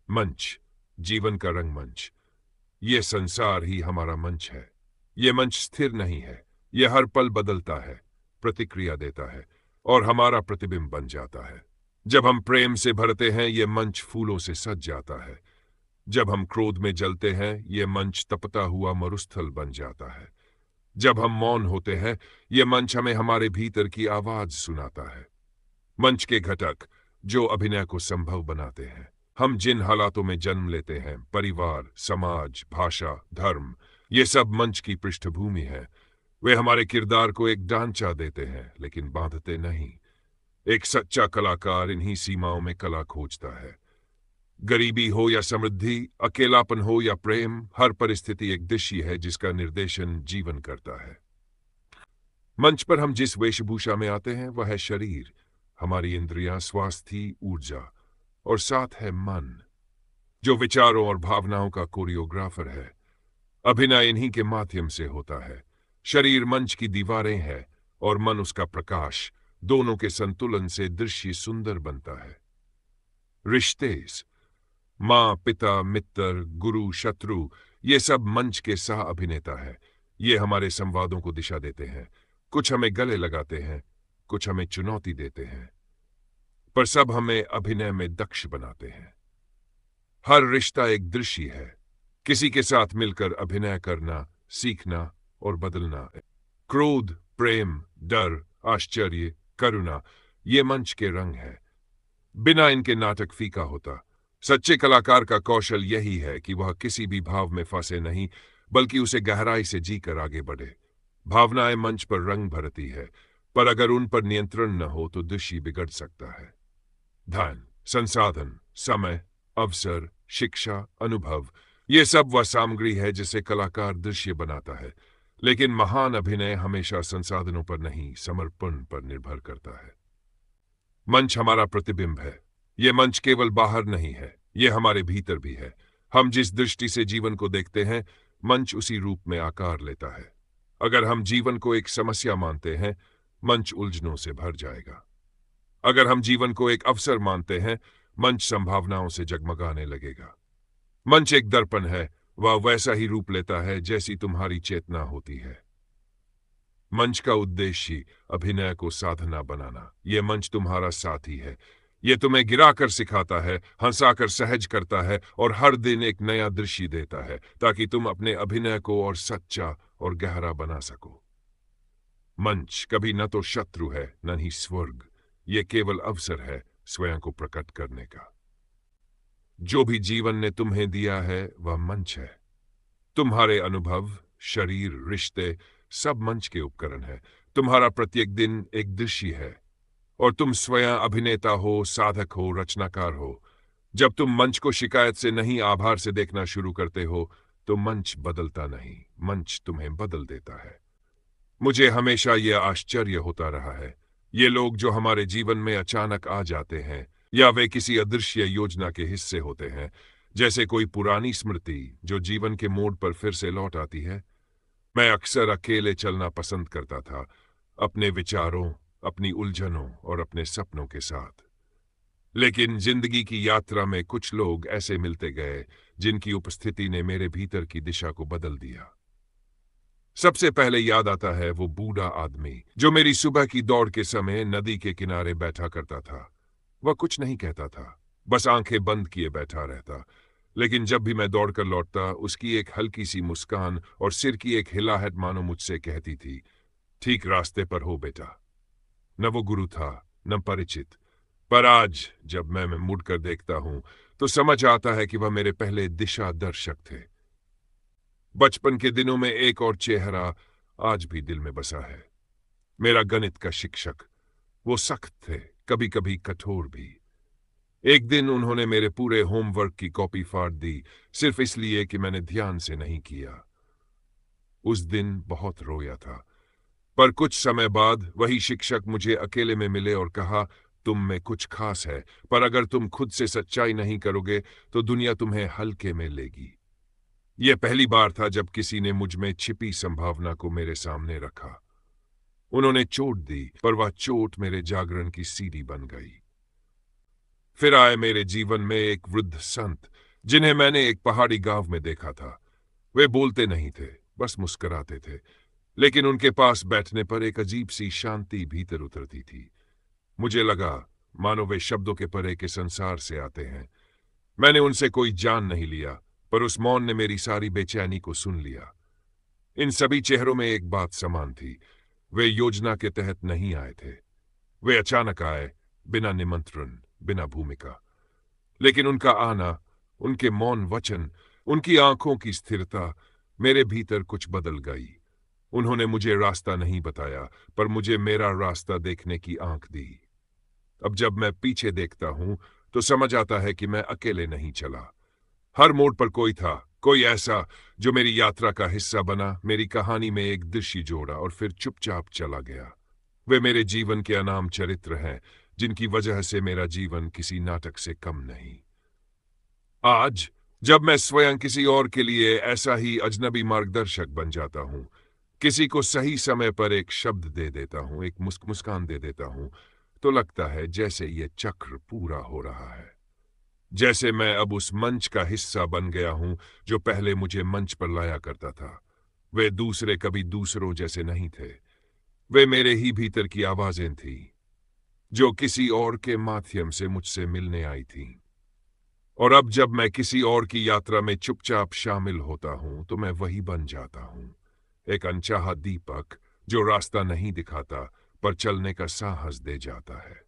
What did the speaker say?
मंच, जीवन का रंगमंच। ये संसार ही हमारा मंच है। ये मंच स्थिर नहीं है। ये हर पल बदलता है, प्रतिक्रिया देता है और हमारा प्रतिबिंब बन जाता है। जब हम प्रेम से भरते हैं, ये मंच फूलों से सज जाता है। जब हम क्रोध में जलते हैं, ये मंच तपता हुआ मरुस्थल बन जाता है। जब हम मौन होते हैं, ये मंच हमें हमारे भीतर की आवाज सुनाता है। मंच के घटक जो अभिनय को संभव बनाते हैं। हम जिन हालातों में जन्म लेते हैं, परिवार, समाज, भाषा, धर्म, ये सब मंच की पृष्ठभूमि है। वे हमारे किरदार को एक ढांचा देते हैं, लेकिन बांधते नहीं। एक सच्चा कलाकार इन्हीं सीमाओं में कला खोजता है। गरीबी हो या समृद्धि, अकेलापन हो या प्रेम, हर परिस्थिति एक दृश्य है जिसका निर्देशन जीवन करता है। मंच पर हम जिस वेशभूषा में आते हैं वह है शरीर, हमारी इंद्रियां, स्वास्थ्य, ऊर्जा और साथ है मन, जो विचारों और भावनाओं का कोरियोग्राफर है। अभिनय इन्हीं के माध्यम से होता है। शरीर मंच की दीवारें हैं और मन उसका प्रकाश। दोनों के संतुलन से दृश्य सुंदर बनता है। रिश्ते, माँ, पिता, मित्र, गुरु, शत्रु, ये सब मंच के सह अभिनेता है। ये हमारे संवादों को दिशा देते हैं। कुछ हमें गले लगाते हैं, कुछ हमें चुनौती देते हैं, पर सब हमें अभिनय में दक्ष बनाते हैं। हर रिश्ता एक दृश्य है। किसी के साथ मिलकर अभिनय करना, सीखना और बदलना। क्रोध, प्रेम, डर, आश्चर्य, करुणा, ये मंच के रंग है। बिना इनके नाटक फीका होता। सच्चे कलाकार का कौशल यही है कि वह किसी भी भाव में फंसे नहीं, बल्कि उसे गहराई से जीकर आगे बढ़े। भावनाएं मंच पर रंग भरती है, पर अगर उन पर नियंत्रण न हो तो दृश्य बिगड़ सकता है। धन, संसाधन, समय, अवसर, शिक्षा, अनुभव, ये सब वह सामग्री है जिसे कलाकार दृश्य बनाता है। लेकिन महान अभिनय हमेशा संसाधनों पर नहीं, समर्पण पर निर्भर करता है। मंच हमारा प्रतिबिंब है। यह मंच केवल बाहर नहीं है, यह हमारे भीतर भी है। हम जिस दृष्टि से जीवन को देखते हैं, मंच उसी रूप में आकार लेता है। अगर हम जीवन को एक समस्या मानते हैं, मंच उलझनों से भर जाएगा। अगर हम जीवन को एक अवसर मानते हैं, मंच संभावनाओं से जगमगाने लगेगा। मंच एक दर्पण है, वह वैसा ही रूप लेता है जैसी तुम्हारी चेतना होती है। मंच का उद्देश्य अभिनय को साधना बनाना। यह मंच तुम्हारा साथी है। यह तुम्हें गिराकर सिखाता है, हंसाकर सहज करता है और हर दिन एक नया दृश्य देता है, ताकि तुम अपने अभिनय को और सच्चा और गहरा बना सको। मंच कभी न तो शत्रु है, न ही स्वर्ग। यह केवल अवसर है स्वयं को प्रकट करने का। जो भी जीवन ने तुम्हें दिया है वह मंच है। तुम्हारे अनुभव, शरीर, रिश्ते, सब मंच के उपकरण है। तुम्हारा प्रत्येक दिन एक दृश्य है और तुम स्वयं अभिनेता हो, साधक हो, रचनाकार हो। जब तुम मंच को शिकायत से नहीं, आभार से देखना शुरू करते हो, तो मंच बदलता नहीं, मंच तुम्हें बदल देता है। मुझे हमेशा यह आश्चर्य होता रहा है, ये लोग जो हमारे जीवन में अचानक आ जाते हैं या वे किसी अदृश्य योजना के हिस्से होते हैं, जैसे कोई पुरानी स्मृति जो जीवन के मोड़ पर फिर से लौट आती है। मैं अक्सर अकेले चलना पसंद करता था, अपने विचारों, अपनी उलझनों और अपने सपनों के साथ। लेकिन जिंदगी की यात्रा में कुछ लोग ऐसे मिलते गए जिनकी उपस्थिति ने मेरे भीतर की दिशा को बदल दिया। सबसे पहले याद आता है वो बूढ़ा आदमी जो मेरी सुबह की दौड़ के समय नदी के किनारे बैठा करता था। वह कुछ नहीं कहता था, बस आंखें बंद किए बैठा रहता। लेकिन जब भी मैं दौड़कर लौटता, उसकी एक हल्की सी मुस्कान और सिर की एक हिलाहट मानो मुझसे कहती थी, ठीक रास्ते पर हो बेटा। न वो गुरु था, न परिचित, पर आज जब मैं मुड़कर देखता हूं तो समझ आता है कि वह मेरे पहले दिशा दर्शक थे। बचपन के दिनों में एक और चेहरा आज भी दिल में बसा है, मेरा गणित का शिक्षक। वो सख्त थे, कभी कभी कठोर भी। एक दिन उन्होंने मेरे पूरे होमवर्क की कॉपी फाड़ दी, सिर्फ इसलिए कि मैंने ध्यान से नहीं किया। उस दिन बहुत रोया था, पर कुछ समय बाद वही शिक्षक मुझे अकेले में मिले और कहा, तुम में कुछ खास है, पर अगर तुम खुद से सच्चाई नहीं करोगे तो दुनिया तुम्हें हल्के में लेगी। यह पहली बार था जब किसी ने मुझ में छिपी संभावना को मेरे सामने रखा। उन्होंने चोट दी, पर वह चोट मेरे जागरण की सीढ़ी बन गई। फिर आए मेरे जीवन में एक वृद्ध संत जिन्हें मैंने एक पहाड़ी गांव में देखा था। वे बोलते नहीं थे, बस मुस्कुराते थे, लेकिन उनके पास बैठने पर एक अजीब सी शांति भीतर उतरती थी। मुझे लगा मानो वे शब्दों के परे के संसार से आते हैं। मैंने उनसे कोई जान नहीं लिया, पर उस मौन ने मेरी सारी बेचैनी को सुन लिया। इन सभी चेहरों में एक बात समान थी। वे योजना के तहत नहीं आए थे। वे अचानक आए, बिना निमंत्रण, बिना भूमिका। लेकिन उनका आना, उनके मौन वचन, उनकी आंखों की स्थिरता मेरे भीतर कुछ बदल गई। उन्होंने मुझे रास्ता नहीं बताया, पर मुझे मेरा रास्ता देखने की आंख दी। अब जब मैं पीछे देखता हूं तो समझ आता है कि मैं अकेले नहीं चला। हर मोड़ पर कोई था, कोई ऐसा जो मेरी यात्रा का हिस्सा बना, मेरी कहानी में एक दृश्य जोड़ा और फिर चुपचाप चला गया। वे मेरे जीवन के अनाम चरित्र हैं, जिनकी वजह से मेरा जीवन किसी नाटक से कम नहीं। आज जब मैं स्वयं किसी और के लिए ऐसा ही अजनबी मार्गदर्शक बन जाता हूं, किसी को सही समय पर एक शब्द दे देता हूं, एक मुस्कान दे देता हूं, तो लगता है जैसे ये चक्र पूरा हो रहा है। जैसे मैं अब उस मंच का हिस्सा बन गया हूं जो पहले मुझे मंच पर लाया करता था। वे दूसरे कभी दूसरों जैसे नहीं थे। वे मेरे ही भीतर की आवाजें थी, जो किसी और के माध्यम से मुझसे मिलने आई थीं। और अब जब मैं किसी और की यात्रा में चुपचाप शामिल होता हूं, तो मैं वही बन जाता हूं, एक अनचाहा दीपक जो रास्ता नहीं दिखाता, पर चलने का साहस दे जाता है।